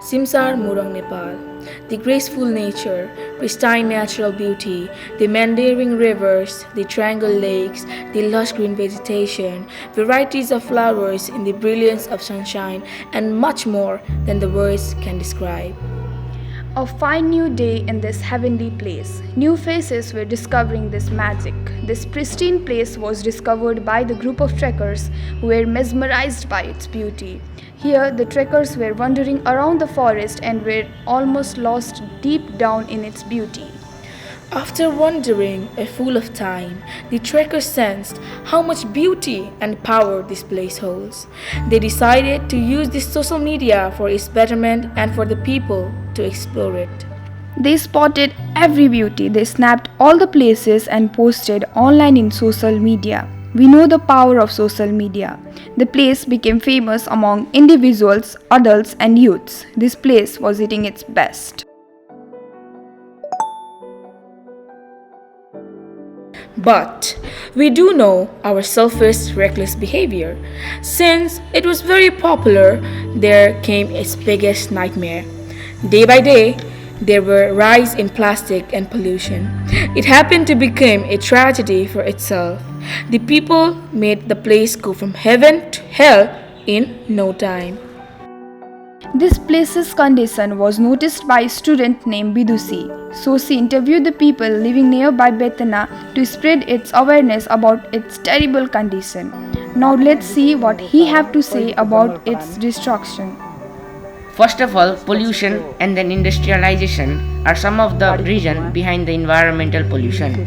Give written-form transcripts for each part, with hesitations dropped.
Simsar Murong, Nepal. The graceful nature, pristine natural beauty, the meandering rivers, the triangle lakes, the lush green vegetation, varieties of flowers in the brilliance of sunshine, and much more than the words can describe. A fine new day in this heavenly place. New faces were discovering this magic. This pristine place was discovered by the group of trekkers who were mesmerized by its beauty. Here, the trekkers were wandering around the forest and were almost lost deep down in its beauty. After wandering a full of time, the trekkers sensed how much beauty and power this place holds. They decided to use this social media for its betterment and for the people to explore it. They spotted every beauty. They snapped all the places and posted online in social media. We know the power of social media. The place became famous among individuals, adults, and youths. This place was eating its best. But we do know our selfish, reckless behavior. Since it was very popular, there came its biggest nightmare. Day by day, there were rise in plastic and pollution. It happened to become a tragedy for itself. The people made the place go from heaven to hell in no time. This place's condition was noticed by a student named Bidusi. So she interviewed the people living nearby Betana to spread its awareness about its terrible condition. Now let's see what he have to say about its destruction. First of all, pollution and then industrialization are some of the reasons behind the environmental pollution.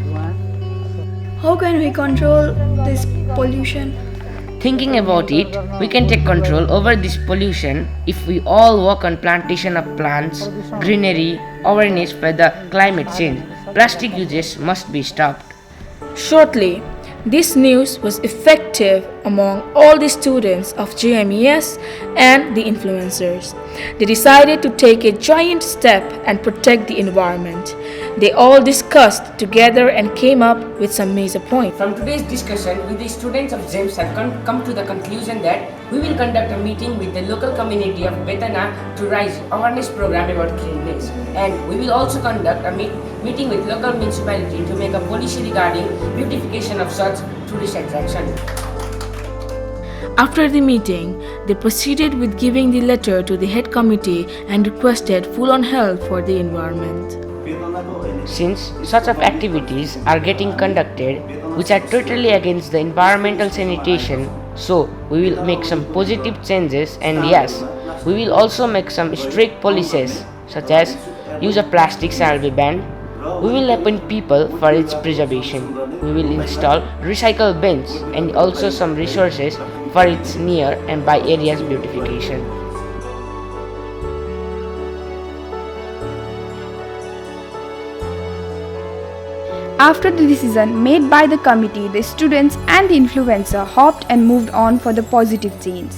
How can we control this pollution? Thinking about it, we can take control over this pollution if we all work on plantation of plants, greenery, awareness for the climate change. Plastic uses must be stopped. Shortly, this news was effective among all the students of GMES and the influencers. They decided to take a giant step and protect the environment. They all discussed together and came up with some major points. From today's discussion, we the students of GEMS have come to the conclusion that we will conduct a meeting with the local community of Betana to raise awareness program about cleanliness. And we will also conduct a meeting with local municipality to make a policy regarding beautification of such tourist attraction. After the meeting, they proceeded with giving the letter to the head committee and requested full-on help for the environment. Since such of activities are getting conducted which are totally against the environmental sanitation, so we will make some positive changes, and yes, we will also make some strict policies such as use of plastic shall be banned. We will appoint people for its preservation. We will install recycle bins and also some resources for its near and by areas beautification. After the decision made by the committee, the students and the influencer hopped and moved on for the positive change.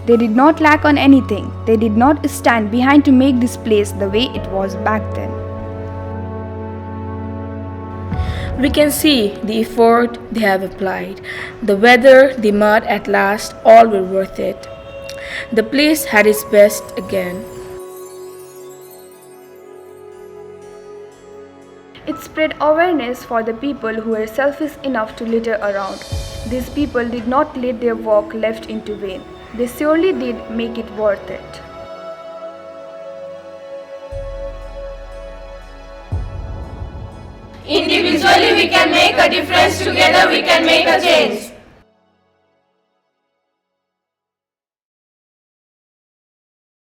They did not lack on anything. They did not stand behind to make this place the way it was back then. We can see the effort they have applied. The weather, the mud, at last, all were worth it. The place had its best again. It spread awareness for the people who were selfish enough to litter around. These people did not let their work left into vain. They surely did make it worth it. Individually we can make a difference, together we can make a change.